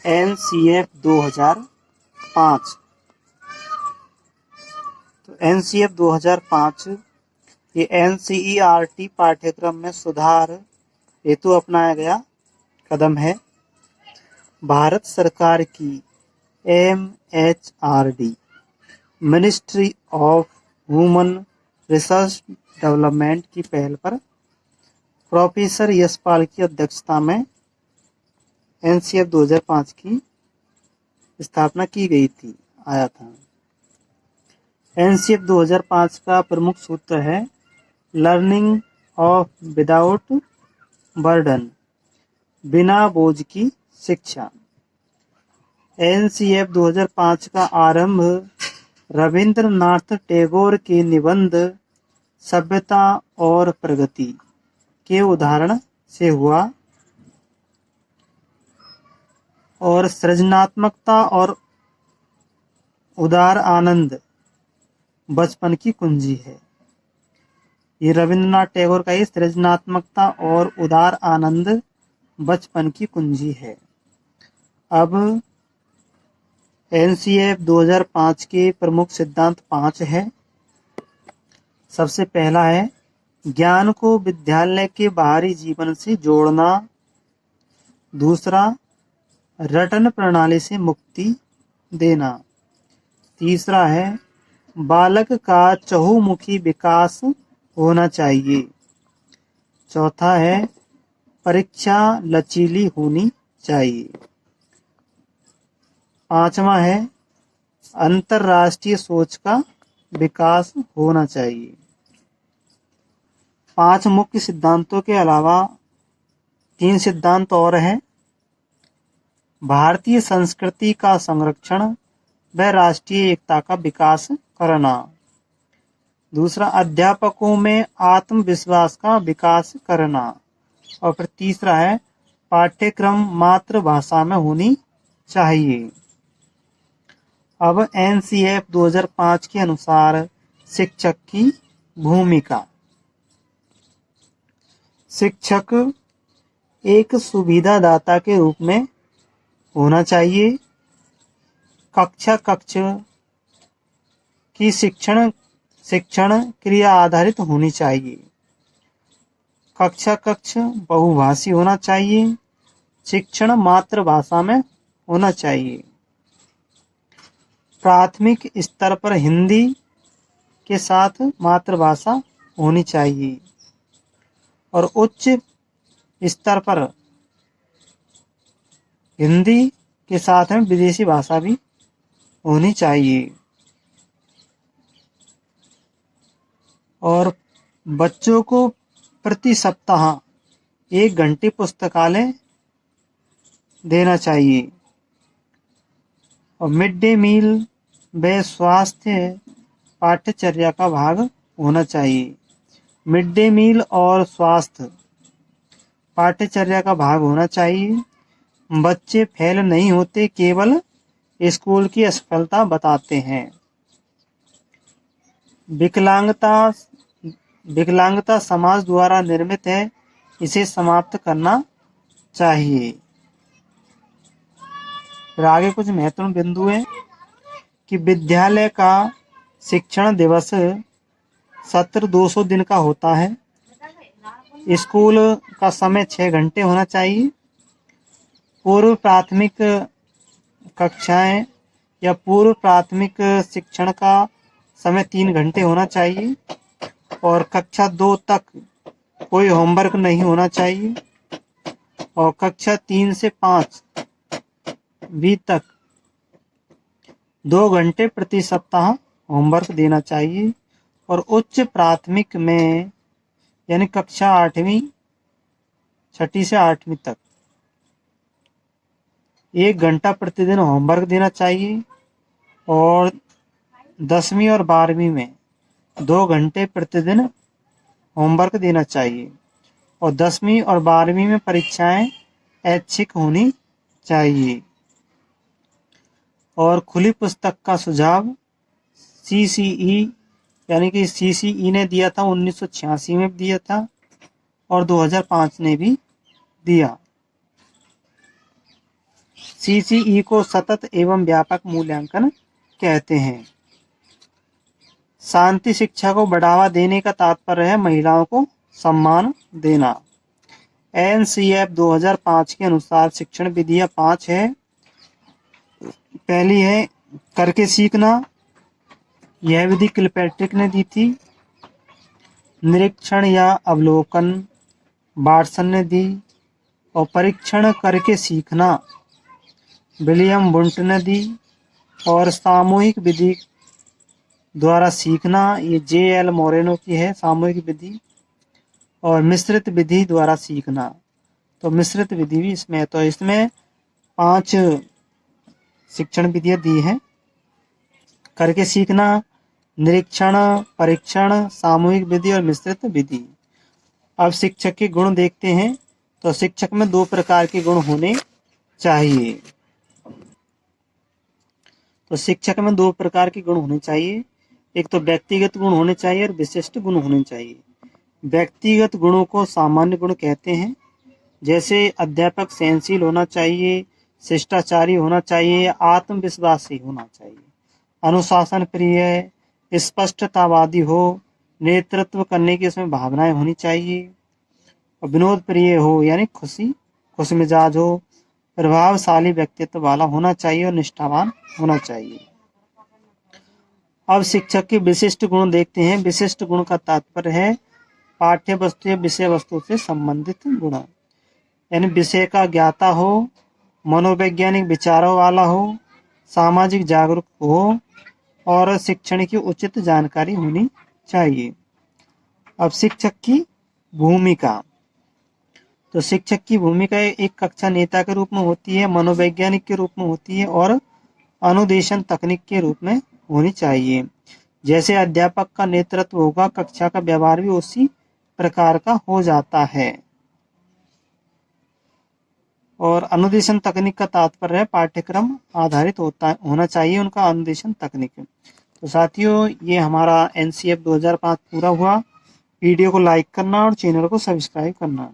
NCF 2005। तो NCF 2005 ये NCERT पाठ्यक्रम में सुधार हेतु अपनाया गया कदम है। भारत सरकार की MHRD ministry of human research development की पहल पर प्रोफेसर यशपाल की अध्यक्षता में NCF 2005 की स्थापना की गई थी, आया था। NCF 2005 का प्रमुख सूत्र है लर्निंग ऑफ विदाउट बर्डन, बिना बोझ की शिक्षा। NCF 2005 का आरंभ रविंद्रनाथ टैगोर के निबंध सभ्यता और प्रगति के उदाहरण से हुआ और सृजनात्मकता और उदार आनंद बचपन की कुंजी है। ये रविंद्रनाथ टैगोर का ये सृजनात्मकता और उदार आनंद बचपन की कुंजी है। अब NCF 2005 के प्रमुख सिद्धांत 5 है। सबसे पहला है ज्ञान को विद्यालय के बाहरी जीवन से जोड़ना। दूसरा, रटन प्रणाली से मुक्ति देना। तीसरा है बालक का चहुमुखी विकास होना चाहिए। चौथा है परीक्षा लचीली होनी चाहिए। पांचवा है अंतरराष्ट्रीय सोच का विकास होना चाहिए। 5 मुख्य सिद्धांतों के अलावा 3 सिद्धांत और हैं। भारतीय संस्कृति का संरक्षण व राष्ट्रीय एकता का विकास करना। दूसरा, अध्यापकों में आत्मविश्वास का विकास करना। और फिर तीसरा है पाठ्यक्रम मातृभाषा में होनी चाहिए। अब NCF 2005 के अनुसार शिक्षक की भूमिका। शिक्षक एक सुविधादाता के रूप में होना चाहिए। कक्ष की शिक्षण क्रिया आधारित होनी चाहिए। कक्ष बहुभाषी होना चाहिए। शिक्षण मातृभाषा में होना चाहिए। प्राथमिक स्तर पर हिंदी के साथ मातृभाषा होनी चाहिए और उच्च स्तर पर हिंदी के साथ में विदेशी भाषा भी होनी चाहिए। और बच्चों को प्रति सप्ताह 1 घंटे पुस्तकालय देना चाहिए। और मिड डे मील व स्वास्थ्य पाठ्यचर्या का भाग होना चाहिए। मिड डे मील और स्वास्थ्य पाठ्यचर्या का भाग होना चाहिए। बच्चे फेल नहीं होते, केवल स्कूल की असफलता बताते हैं। विकलांगता समाज द्वारा निर्मित है, इसे समाप्त करना चाहिए। फिर आगे कुछ महत्वपूर्ण बिंदु हैं कि विद्यालय का शिक्षण दिवस सत्र 200 दिन का होता है। स्कूल का समय 6 घंटे होना चाहिए। पूर्व प्राथमिक कक्षाएं या पूर्व प्राथमिक शिक्षण का समय 3 घंटे होना चाहिए। और कक्षा 2 तक कोई होमवर्क नहीं होना चाहिए। और कक्षा 3 से 5 भी तक 2 घंटे प्रति सप्ताह होमवर्क देना चाहिए। और उच्च प्राथमिक में यानी कक्षा 8वीं 6ठी से 8वीं तक 1 घंटा प्रतिदिन होमवर्क देना चाहिए। और 10वीं और 12वीं में 2 घंटे प्रतिदिन होमवर्क देना चाहिए। और 10वीं और 12वीं में परीक्षाएं ऐच्छिक होनी चाहिए। और खुली पुस्तक का सुझाव CCE यानी कि CCE ने दिया था, 1986 में दिया था और 2005 ने भी दिया। CCE को सतत एवं व्यापक मूल्यांकन कहते हैं। शांति शिक्षा को बढ़ावा देने का तात्पर्य है महिलाओं को सम्मान देना। NCF 2005 के अनुसार शिक्षण विधियां 5 है। पहली है करके सीखना, यह विधि किलपैट्रिक ने दी थी। निरीक्षण या अवलोकन वाटसन ने दी। और परीक्षण करके सीखना विलियम वुंट ने दी। और सामूहिक विधि द्वारा सीखना ये JL मोरेनो की है, सामूहिक विधि। और मिश्रित विधि द्वारा सीखना, तो मिश्रित विधि भी इसमें है। तो इसमें 5 शिक्षण विधियां दी हैं, करके सीखना, निरीक्षण, परीक्षण, सामूहिक विधि और मिश्रित विधि। अब शिक्षक के गुण देखते हैं। तो शिक्षक में 2 प्रकार के गुण होने चाहिए। तो शिक्षक में 2 प्रकार के गुण होने चाहिए। एक तो व्यक्तिगत गुण होने चाहिए और विशिष्ट गुण होने चाहिए। व्यक्तिगत गुणों को सामान्य गुण कहते हैं, जैसे अध्यापक सहनशील होना चाहिए, शिष्टाचारी होना चाहिए, आत्मविश्वासी होना चाहिए, अनुशासन प्रिय, स्पष्टतावादी हो, नेतृत्व करने की उसमें भावनाएं होनी चाहिए, और विनोद प्रिय हो यानी खुश मिजाज हो, प्रभावशाली व्यक्तित्व वाला होना चाहिए और निष्ठावान होना चाहिए। अब शिक्षक के विशिष्ट गुण देखते हैं। विशिष्ट गुण का तात्पर्य है पाठ्य वस्तु या विषय वस्तु से संबंधित गुण, यानी विषय का ज्ञाता हो, मनोवैज्ञानिक विचारों वाला हो, सामाजिक जागरूक हो और शिक्षण की उचित जानकारी होनी चाहिए। अब शिक्षक की भूमिका, तो शिक्षक की भूमिका एक कक्षा नेता के रूप में होती है, मनोवैज्ञानिक के रूप में होती है और अनुदेशन तकनीक के रूप में होनी चाहिए। जैसे अध्यापक का नेतृत्व होगा, कक्षा का व्यवहार भी उसी प्रकार का हो जाता है। और अनुदेशन तकनीक का तात्पर्य है पाठ्यक्रम आधारित होना चाहिए उनका अनुदेशन तकनीक। तो साथियों, ये हमारा NCF 2005 पूरा हुआ। वीडियो को लाइक करना और चैनल को सब्सक्राइब करना।